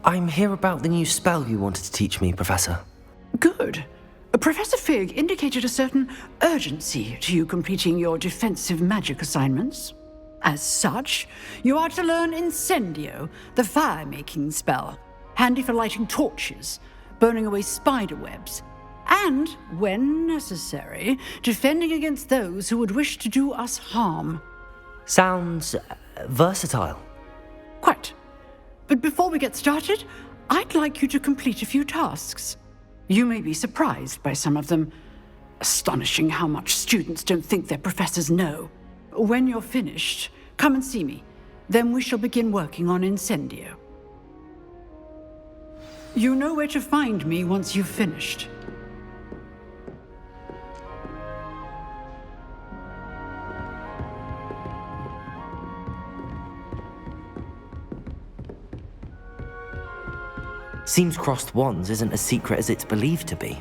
I'm here about the new spell you wanted to teach me, Professor. Good. Professor Fig indicated a certain urgency to you completing your defensive magic assignments. As such, you are to learn Incendio, the fire-making spell, handy for lighting torches, burning away spider webs, and, when necessary, defending against those who would wish to do us harm. Sounds versatile. Quite. But before we get started, I'd like you to complete a few tasks. You may be surprised by some of them. Astonishing how much students don't think their professors know. When you're finished, come and see me. Then we shall begin working on Incendio. You know where to find me once you've finished. Seems crossed wands isn't as secret as it's believed to be.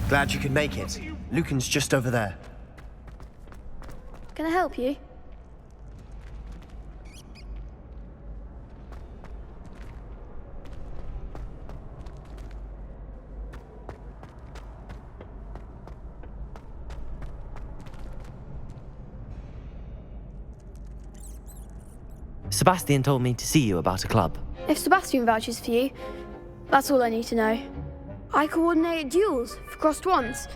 Glad you could make it. Lucan's just over there. Can I help you? Sebastian told me to see you about a club. If Sebastian vouches for you, that's all I need to know. I coordinate duels for crossed wands.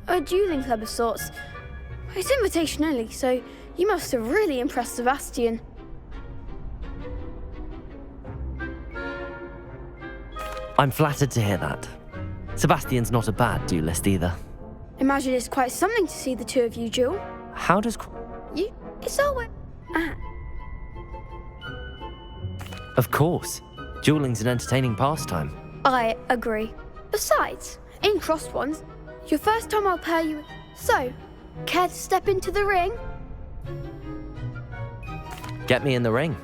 A dueling club of sorts. It's invitation only, so you must have really impressed Sebastian. I'm flattered to hear that. Sebastian's not a bad duelist either. Imagine it's quite something to see the two of you duel. How does... It's always... Of course. Dueling's an entertaining pastime. I agree. Besides, in crossed wands, your first time I'll pair you... So, care to step into the ring? Get me in the ring.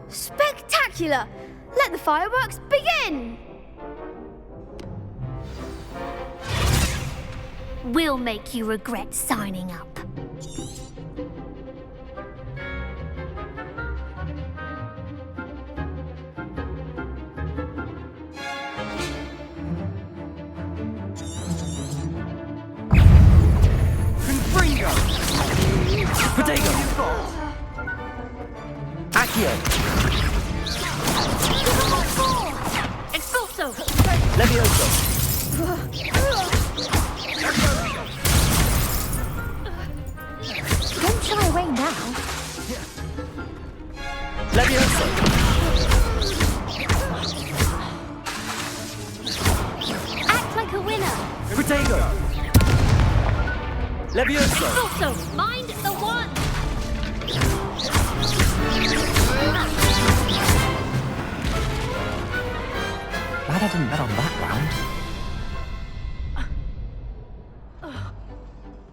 Spectacular! Let the fireworks begin! We'll make you regret signing up. Potato! Accio! Expulso! Levioso! Don't shy away now. Levioso! Act like a winner. Potato! Levioso! Expulso! Mind the one. Glad I didn't bet on that round.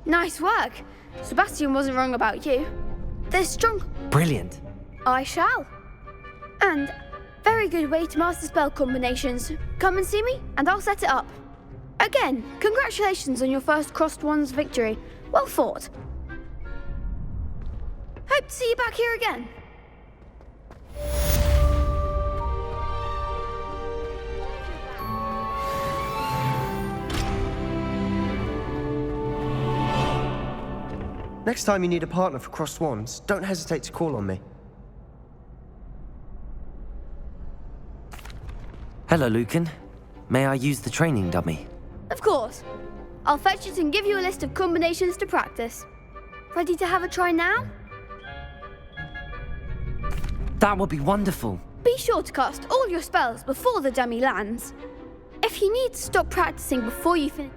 Nice work. Sebastian wasn't wrong about you. They're strong. Brilliant. I shall. And very good way to master spell combinations. Come and see me, and I'll set it up. Again, congratulations on your first crossed wands victory. Well fought. Hope to see you back here again. Next time you need a partner for crossed wands, don't hesitate to call on me. Hello, Lucan. May I use the training dummy? Of course. I'll fetch it and give you a list of combinations to practice. Ready to have a try now? That would be wonderful. Be sure to cast all your spells before the dummy lands. If you need to stop practicing before you finish...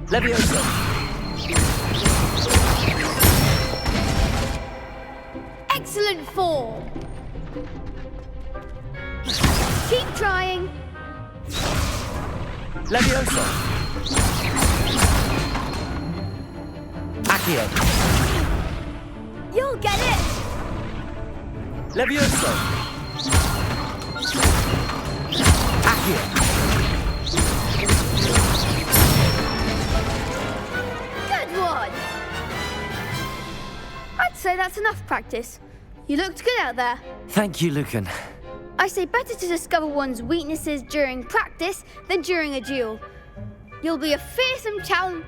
Levioso! Excellent fall. Keep trying. Levioso! Accio! You'll get it. Levioso! Accio! Good one. I'd say that's enough practice. You looked good out there. Thank you, Lucan. I say better to discover one's weaknesses during practice than during a duel. You'll be a fearsome challenge.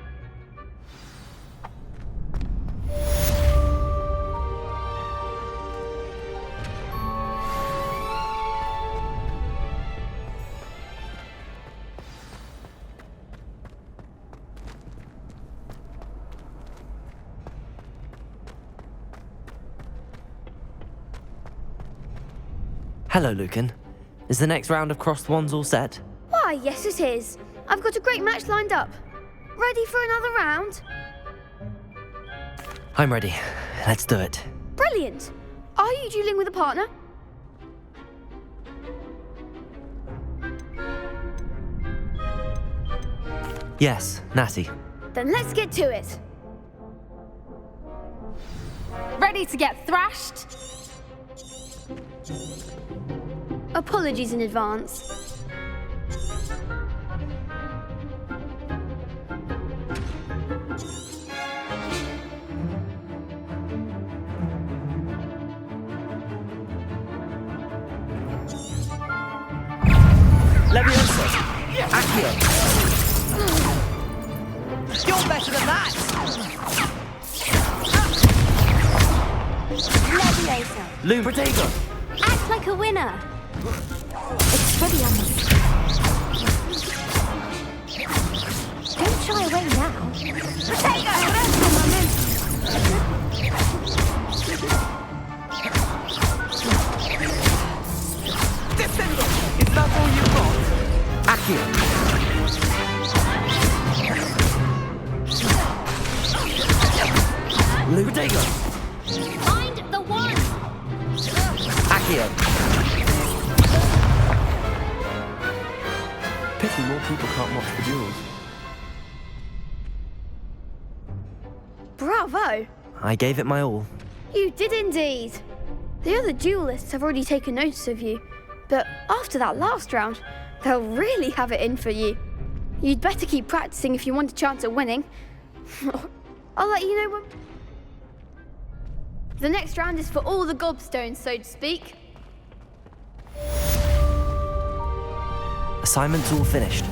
Hello, Lucan. Is the next round of crossed wands all set? Why, yes it is. I've got a great match lined up. Ready for another round? I'm ready. Let's do it. Brilliant. Are you dueling with a partner? Yes, Natty. Then let's get to it. Ready to get thrashed? Apologies in advance. Levioso! Accio! You're better than that! Levioso. Lu Protego! Act like a winner. It's pretty honest. Don't shy away now. Descendo! Is that all you've got? Accio! Lu Protego! Find the one. Accio! Pity more people can't watch the duels. Bravo! I gave it my all. You did indeed. The other duelists have already taken notice of you, but after that last round, they'll really have it in for you. You'd better keep practicing if you want a chance at winning. I'll let you know when... The next round is for all the gobstones, so to speak. Assignment's all finished.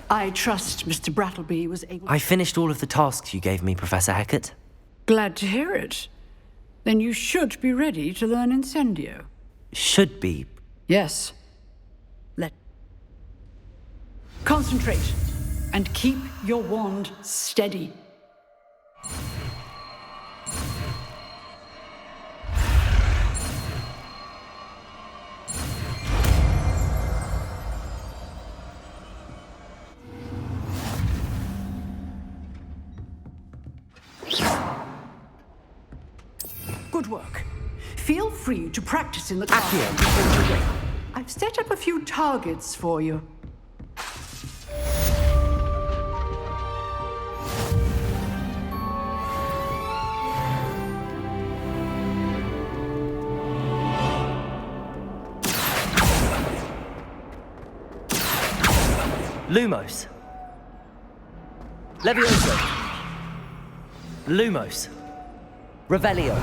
I trust Mr. Brattleby was able... I finished all of the tasks you gave me, Professor Hackett. Glad to hear it. Then you should be ready to learn Incendio. Should be. Yes. Concentrate and keep your wand steady. Good work. Feel free to practice in the classroom before you go. I've set up a few targets for you. Lumos. Levioso. Lumos. Revelio.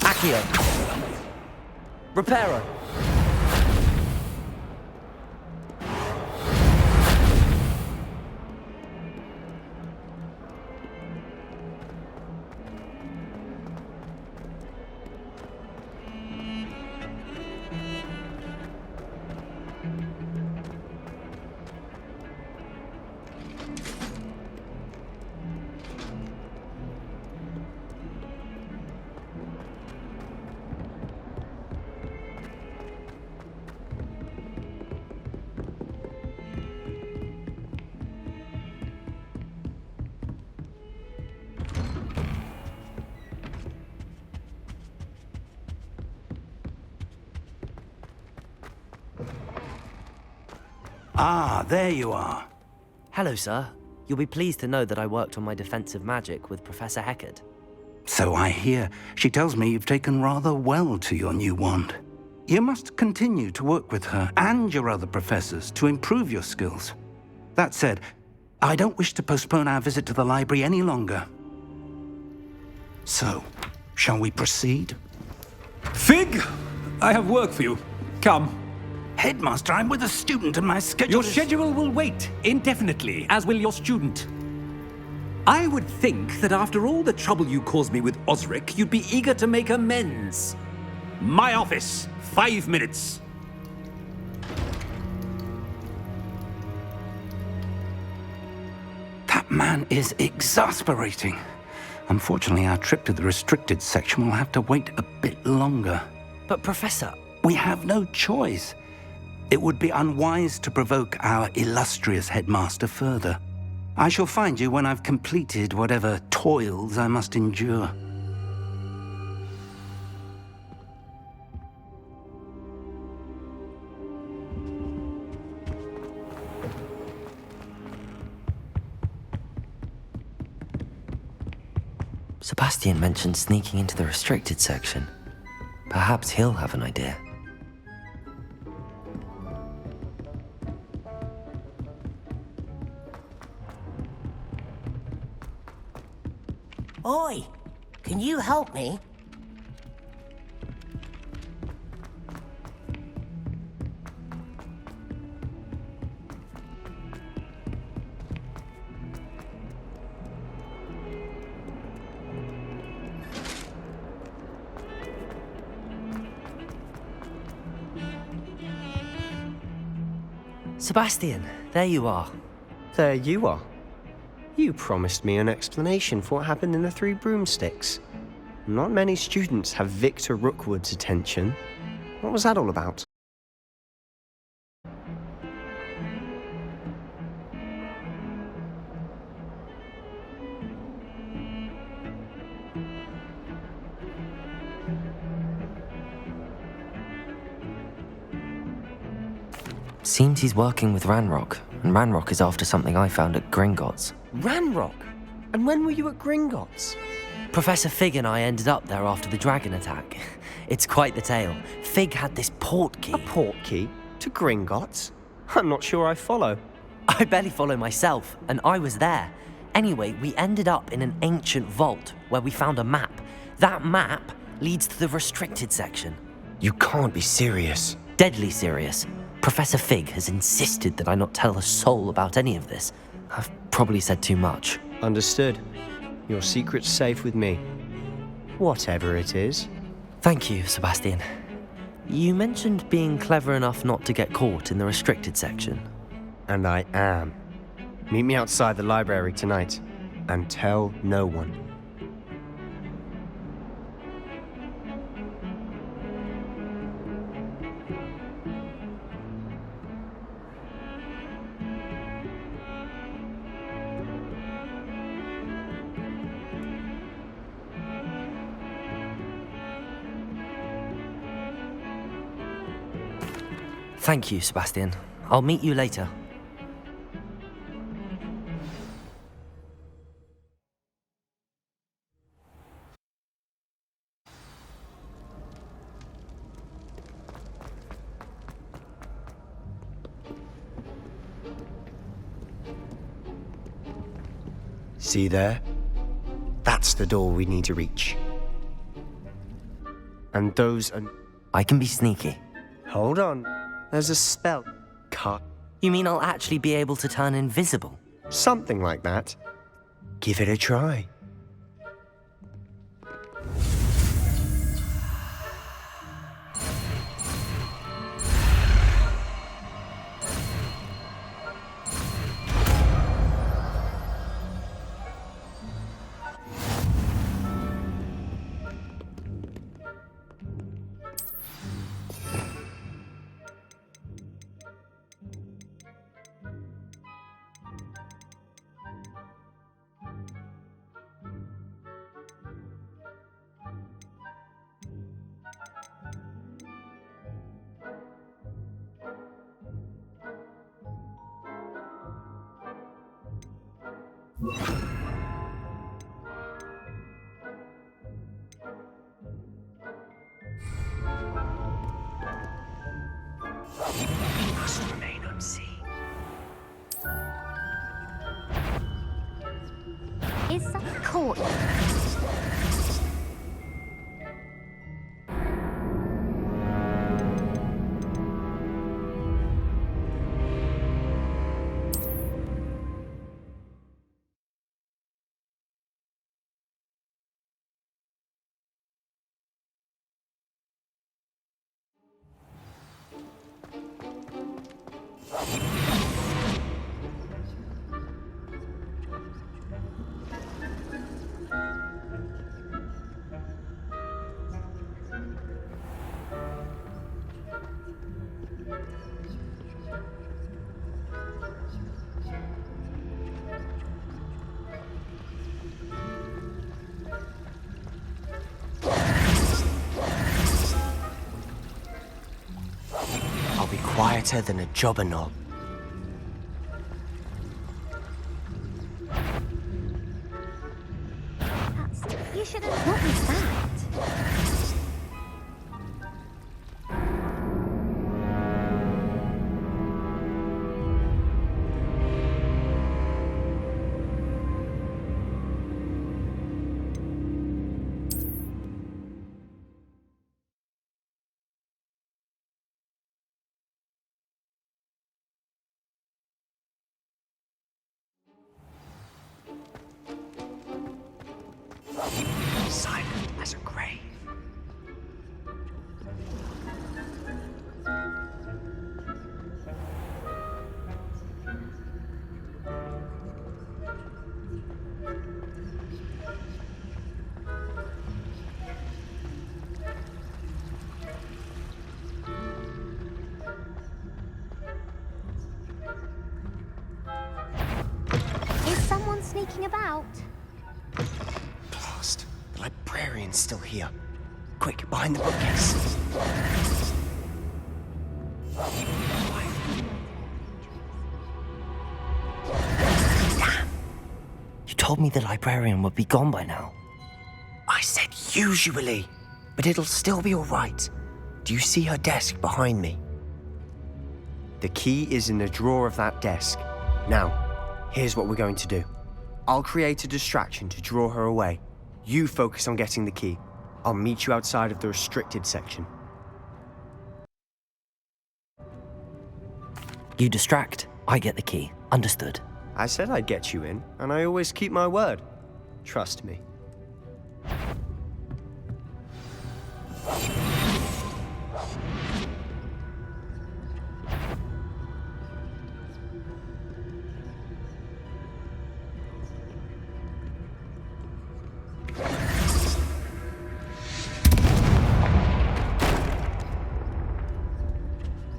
Accio. Reparo. Ah, there you are. Hello, sir. You'll be pleased to know that I worked on my defensive magic with Professor Heckard. So I hear. She tells me you've taken rather well to your new wand. You must continue to work with her and your other professors to improve your skills. That said, I don't wish to postpone our visit to the library any longer. So, shall we proceed? Fig, I have work for you. Come. Headmaster, I'm with a student and my schedule Your is... schedule will wait indefinitely, as will your student. I would think that after all the trouble you caused me with Osric, you'd be eager to make amends. My office, 5 minutes. That man is exasperating. Unfortunately, our trip to the restricted section will have to wait a bit longer. But, Professor... We have no choice. It would be unwise to provoke our illustrious headmaster further. I shall find you when I've completed whatever toils I must endure. Sebastian mentioned sneaking into the restricted section. Perhaps he'll have an idea. Oi! Can you help me? Sebastian, there you are. There you are. You promised me an explanation for what happened in the Three Broomsticks. Not many students have Victor Rookwood's attention. What was that all about? Seems he's working with Ranrock, and Ranrock is after something I found at Gringotts. Ranrock? And when were you at Gringotts? Professor Fig and I ended up there after the dragon attack. It's quite the tale. Fig had this portkey. A portkey? To Gringotts? I'm not sure I follow. I barely follow myself, and I was there. Anyway, we ended up in an ancient vault where we found a map. That map leads to the restricted section. You can't be serious. Deadly serious. Professor Fig has insisted that I not tell a soul about any of this. I've probably said too much. Understood. Your secret's safe with me. Whatever it is. Thank you, Sebastian. You mentioned being clever enough not to get caught in the restricted section. And I am. Meet me outside the library tonight, and tell no one. Thank you, Sebastian. I'll meet you later. See there? That's the door we need to reach. And those are... I can be sneaky. Hold on. There's a spell. Cut. You mean I'll actually be able to turn invisible? Something like that. Give it a try. Must remain unseen. Is that court? I'll be quieter than a jobber knob. You should have... What was that? Silent as a grave. Is someone sneaking about? Blast. The librarian's still here. Quick, behind the bookcase. You told me the librarian would be gone by now. I said usually, but it'll still be all right. Do you see her desk behind me? The key is in the drawer of that desk. Now, here's what we're going to do. I'll create a distraction to draw her away. You focus on getting the key. I'll meet you outside of the restricted section. You distract, I get the key. Understood. I said I'd get you in, and I always keep my word. Trust me.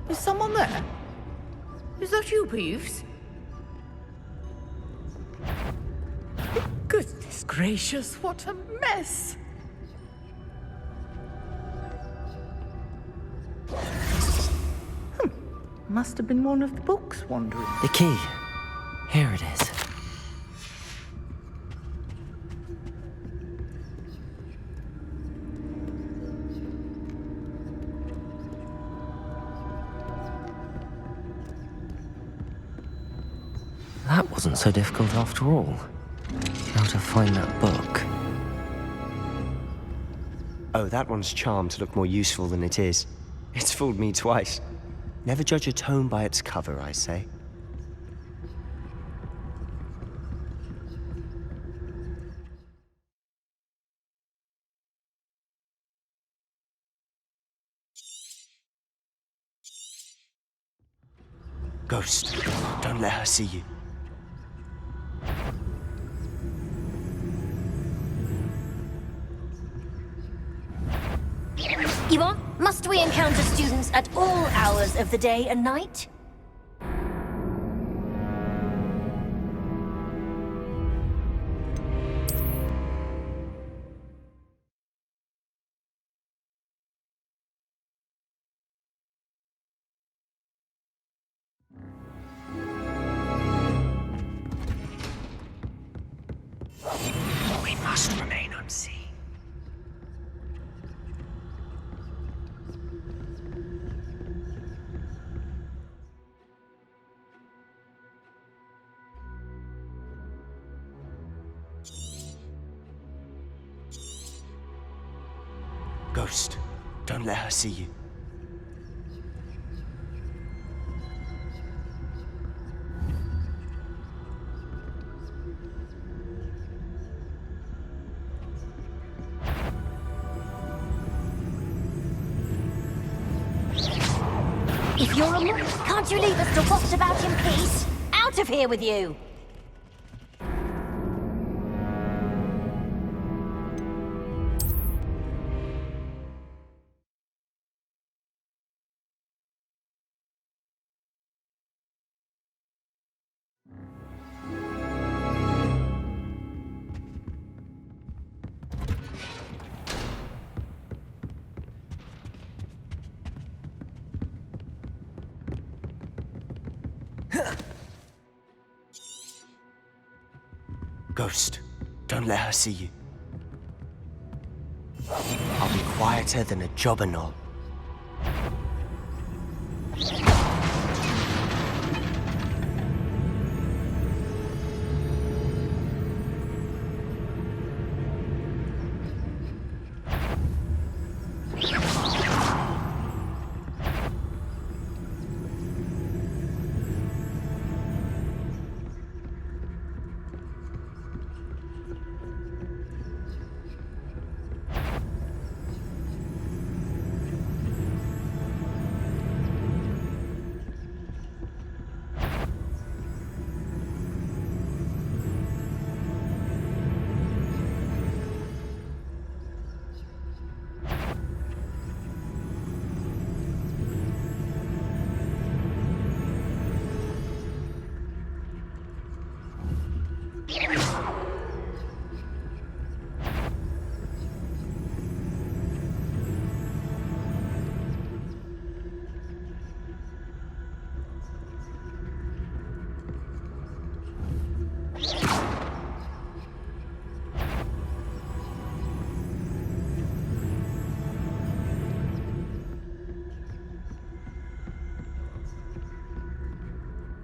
Is someone there? Is that you, Peeves? Goodness gracious, what a mess! Must have been one of the books wandering. The key. Here it is. That wasn't so difficult after all. How to find that book. Oh, that one's charmed to look more useful than it is. It's fooled me twice. Never judge a tome by its cover, I say. Ghost, don't let her see you. Yvonne, must we encounter students at all hours of the day and night? We must remain unseen. Ghost, don't let her see you. If you're a monk, can't you leave us to waft about in peace? Out of here with you! Ghost, don't let her see you. I'll be quieter than a jobber knoll.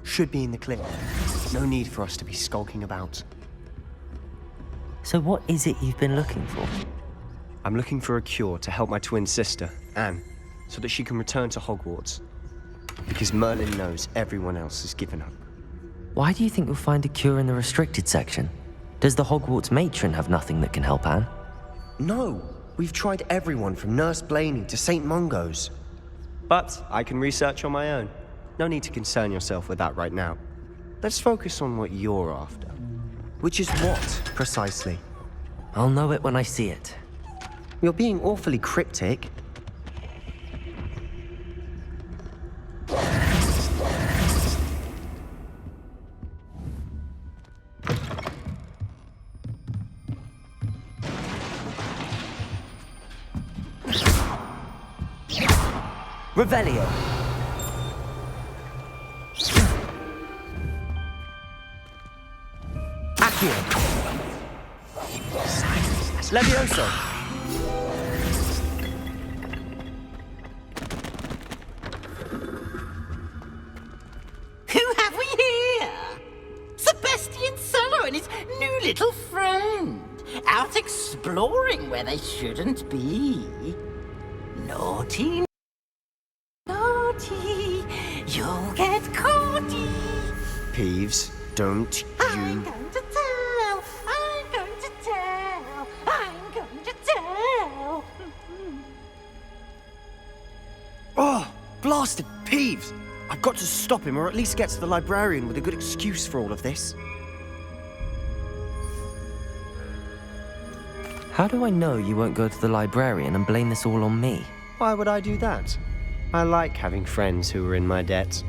Should be in the clear. No need for us to be skulking about. So what is it you've been looking for? I'm looking for a cure to help my twin sister, Anne, so that she can return to Hogwarts. Because Merlin knows everyone else has given up. Why do you think you'll find a cure in the restricted section? Does the Hogwarts matron have nothing that can help Anne? No! We've tried everyone from Nurse Blaney to St. Mungo's. But I can research on my own. No need to concern yourself with that right now. Let's focus on what you're after. Which is what, precisely? I'll know it when I see it. You're being awfully cryptic. Revelio. Levioso! Who have we here? Sebastian Solo and his new little friend. Out exploring where they shouldn't be. Naughty, naughty, you'll get caughty. Peeves, don't I'm you... going to tell, I'm going to tell, I'm going to tell. Oh, blasted Peeves! I've got to stop him, or at least get to the librarian with a good excuse for all of this. How do I know you won't go to the librarian and blame this all on me? Why would I do that? I like having friends who are in my debt.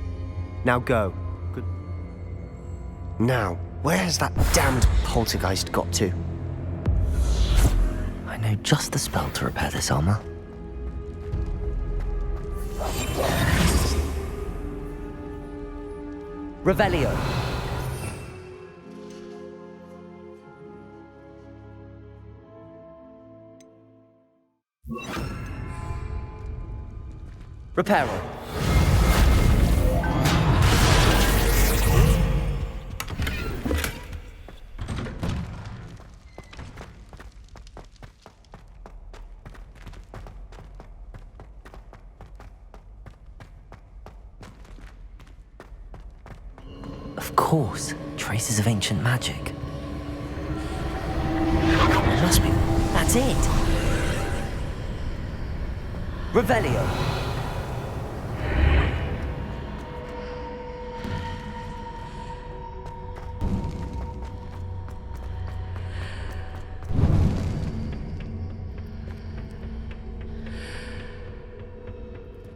Now go. Good. Now, where has that damned poltergeist got to? I know just the spell to repair this armor. Revelio. Reparo. Of course, traces of ancient magic. It must be. That's it. Revelio.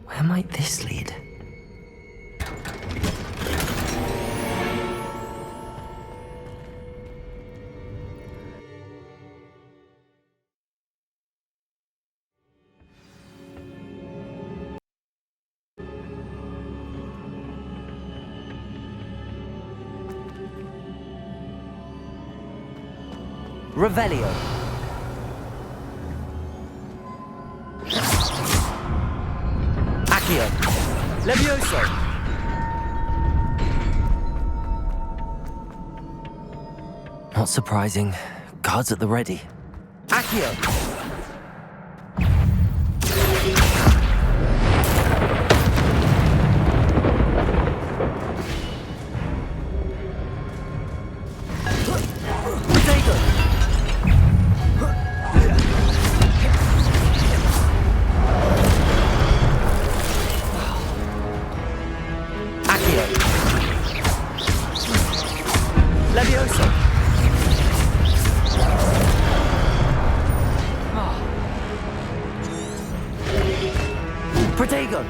Where might this lead? Revelio. Accio. Levioso. Not surprising. Guards at the ready. Accio. Levioso. Protego.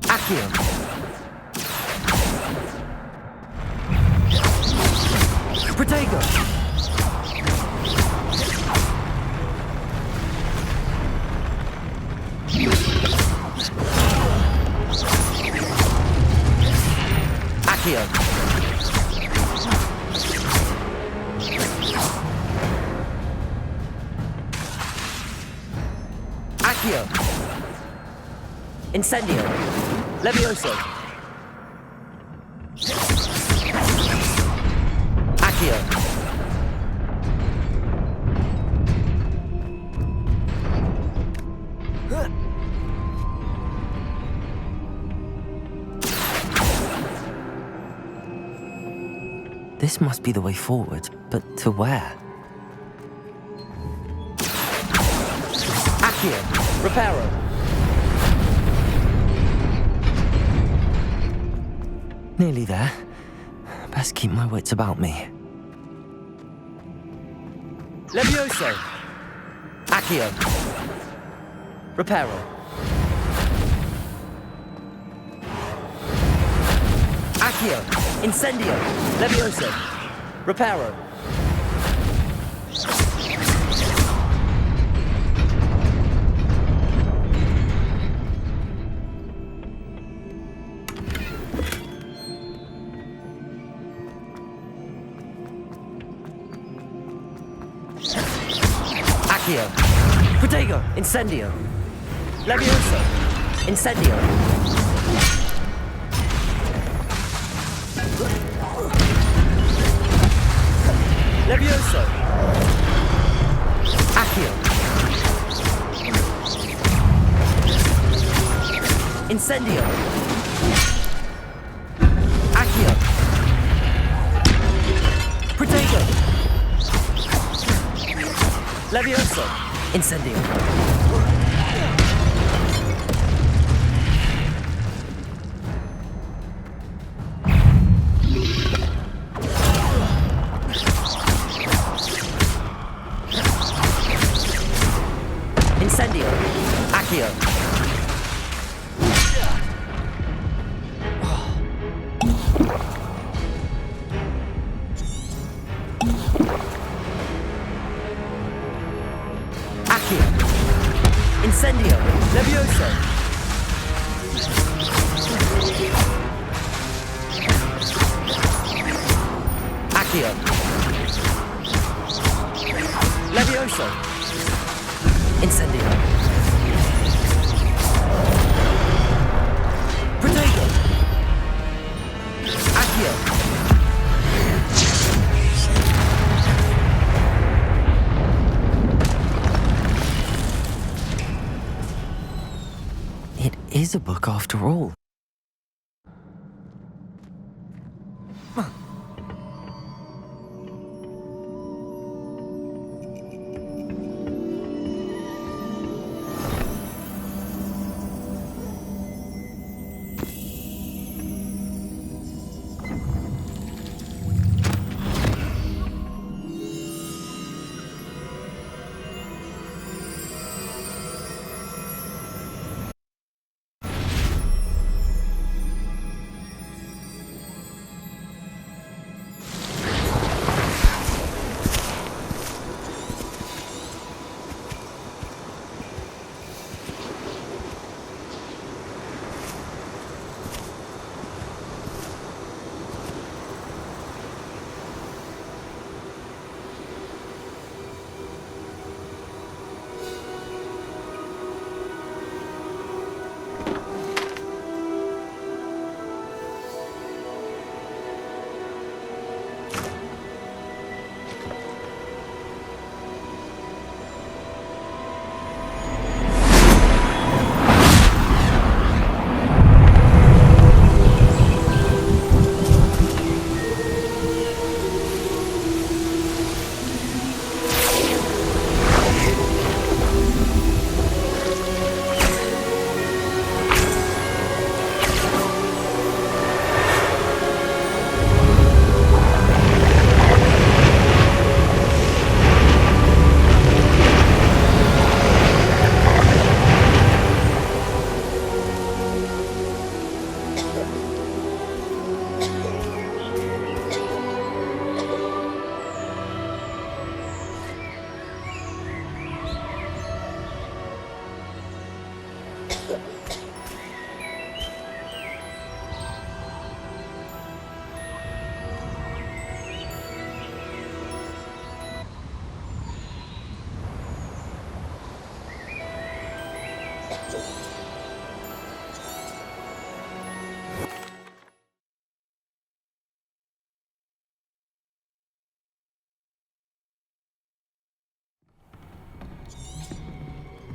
Accio. Protego. Accio. Accio. Incendio. Levioso. Accio. This must be the way forward, but to where? Accio. Reparo. Nearly there. Best keep my wits about me. Levioso. Accio. Reparo. Accio. Incendio. Levioso. Reparo. Accio. Protego. Incendio. Levioso. Incendio. Levioso. Accio. Incendio. Accio. Protego. Levioso. Incendio. Incendio. Accio. Accio. Incendio. Levioso. Accio. Levioso. Incendio. Protego. Accio. It is a book after all.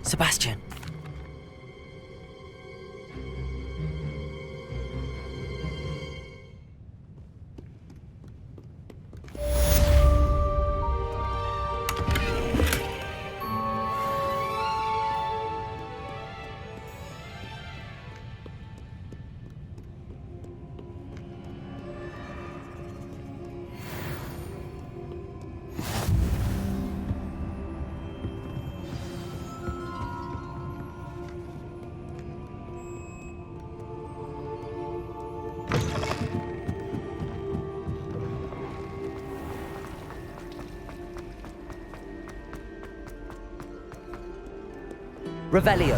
Sebastian. Revelio.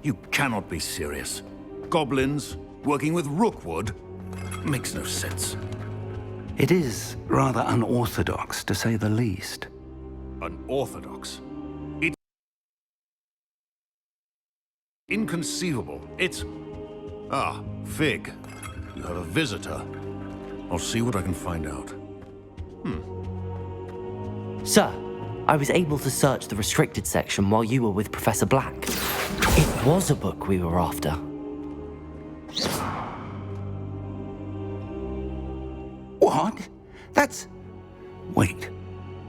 You cannot be serious. Goblins working with Rookwood? Makes no sense. It is rather unorthodox, to say the least. Unorthodox? It's inconceivable. It's... Ah, Fig. You have a visitor. I'll see what I can find out. Sir, I was able to search the restricted section while you were with Professor Black. It was a book we were after. What? That's... Wait.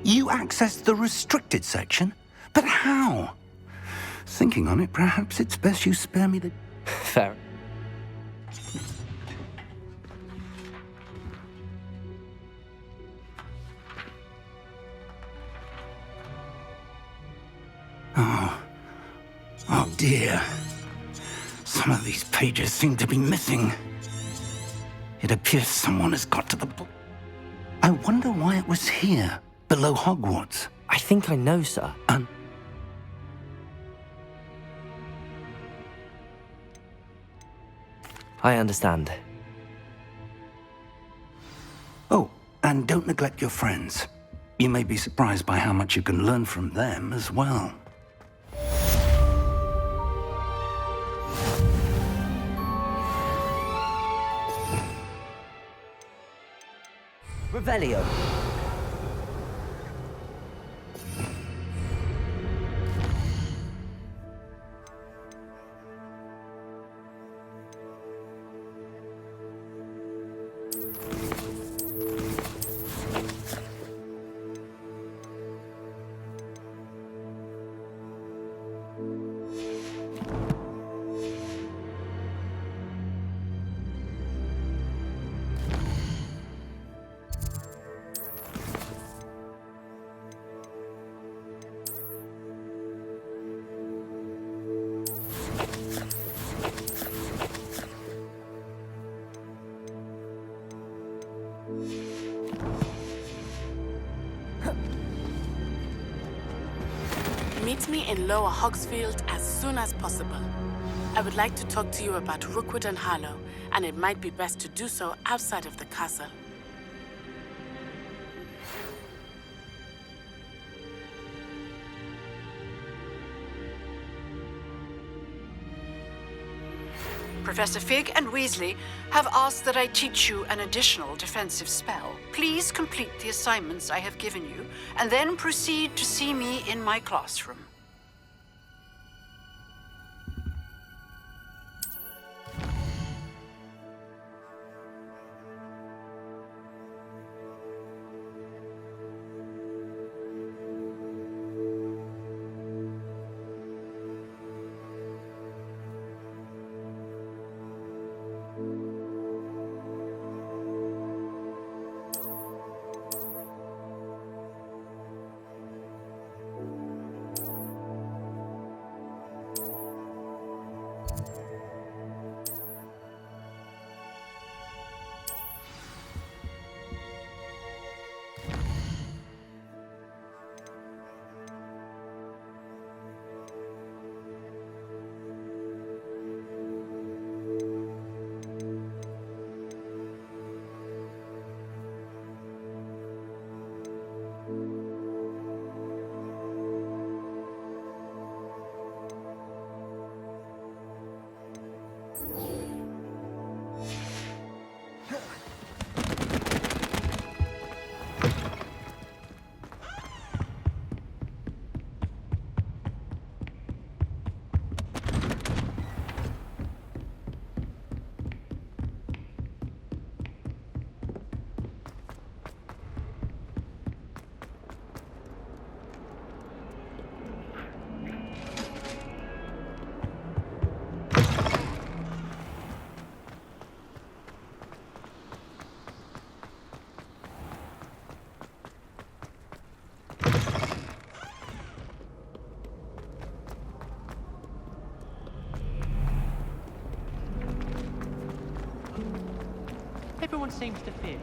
You accessed the restricted section? But how? Thinking on it, perhaps it's best you spare me the... Fair. Oh dear. Some of these pages seem to be missing. It appears someone has got to the book. I wonder why it was here, below Hogwarts. I think I know, sir. I understand. Oh, and don't neglect your friends. You may be surprised by how much you can learn from them as well. Revelio. Meet me in Lower Hogsfield as soon as possible. I would like to talk to you about Rookwood and Harlow, and it might be best to do so outside of the castle. Professor Fig and Weasley have asked that I teach you an additional defensive spell. Please complete the assignments I have given you, and then proceed to see me in my classroom. Everyone seems to fear.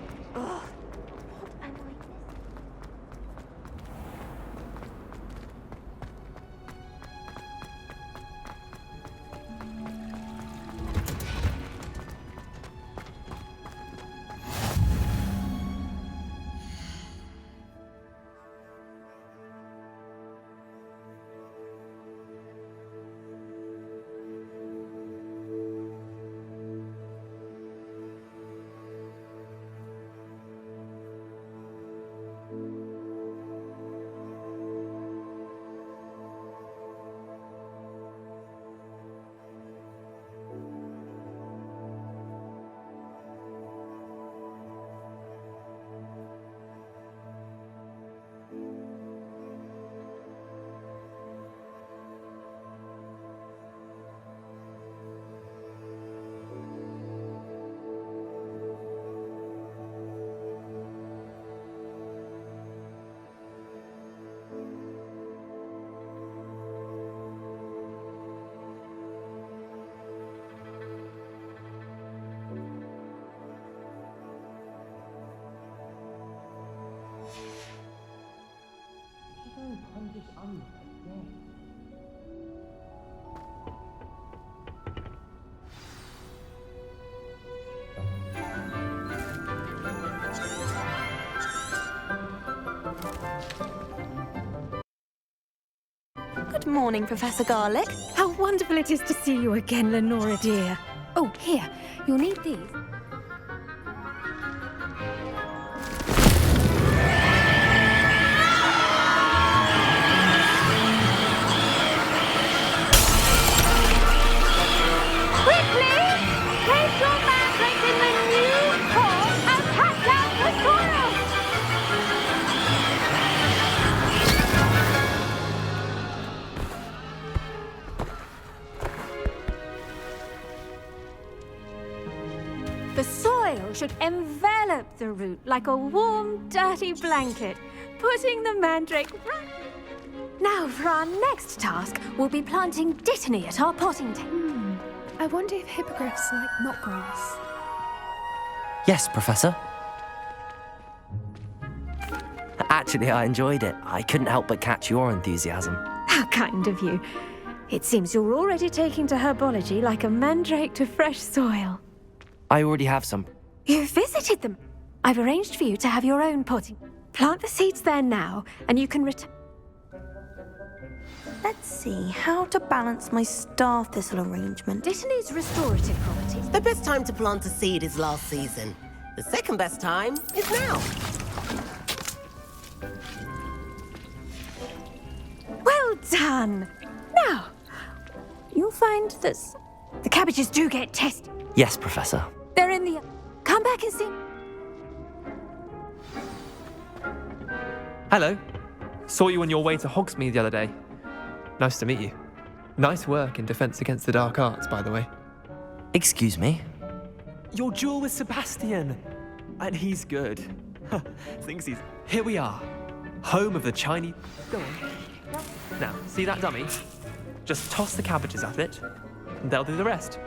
Good morning, Professor Garlick. How wonderful it is to see you again, Lenora dear. Oh, here, you'll need these. Quickly! Place your mandrake in the new pot and pat down the soil! The soil should envelop the root like a warm, dirty blanket, putting the mandrake right... Now, for our next task, we'll be planting dittany at our potting table. I wonder if hippogriffs like knotgrass. Yes, Professor. Actually, I enjoyed it. I couldn't help but catch your enthusiasm. How kind of you. It seems you're already taking to herbology like a mandrake to fresh soil. I already have some. You've visited them. I've arranged for you to have your own potting. Plant the seeds there now, and you can return. Let's see how to balance my star thistle arrangement. Dittany's restorative properties. The best time to plant a seed is last season. The second best time is now. Well done! Now, you'll find that the cabbages do get tested. Yes, Professor. They're in the... Come back and see. Hello. Saw you on your way to Hogsmeade the other day. Nice to meet you. Nice work in Defense Against the Dark Arts, by the way. Excuse me? Your duel with Sebastian. And he's good. Thinks he's... Here we are. Home of the Chinese... Go on. Now, see that dummy? Just toss the cabbages at it, and they'll do the rest.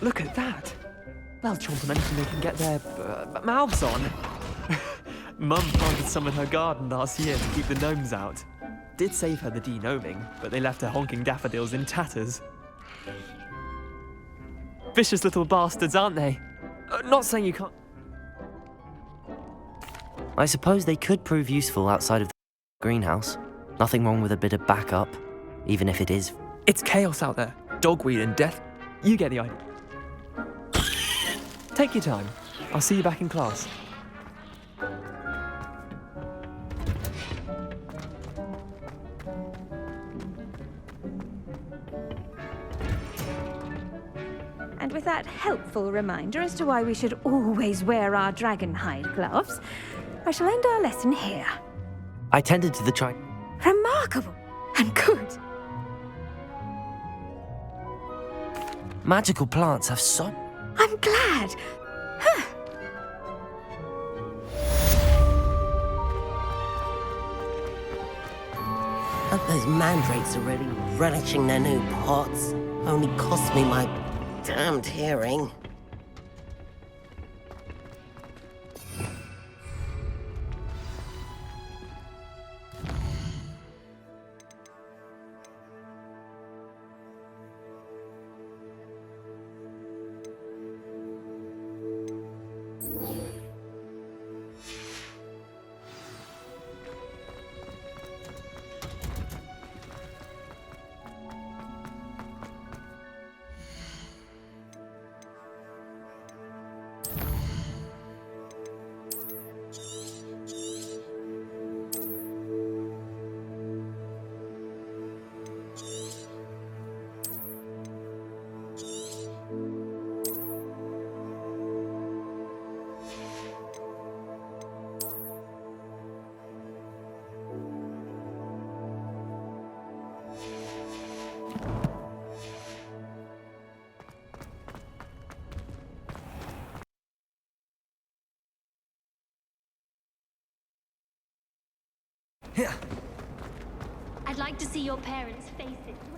Look at that! They'll chomp on anything they can get their mouths on. Mum planted some in her garden last year to keep the gnomes out. Did save her the de-gnoming, but they left her honking daffodils in tatters. Vicious little bastards, aren't they? Not saying you can't... I suppose they could prove useful outside of the greenhouse. Nothing wrong with a bit of backup, even if it is... It's chaos out there. Dogweed and death. You get the idea. Take your time. I'll see you back in class. And with that helpful reminder as to why we should always wear our dragon hide gloves, I shall end our lesson here. I tended to the Remarkable and good. Magical plants have so... I'm glad. Huh. Hope those mandrakes are really relishing their new pots. Only cost me my damned hearing. I'd like to see your parents' faces.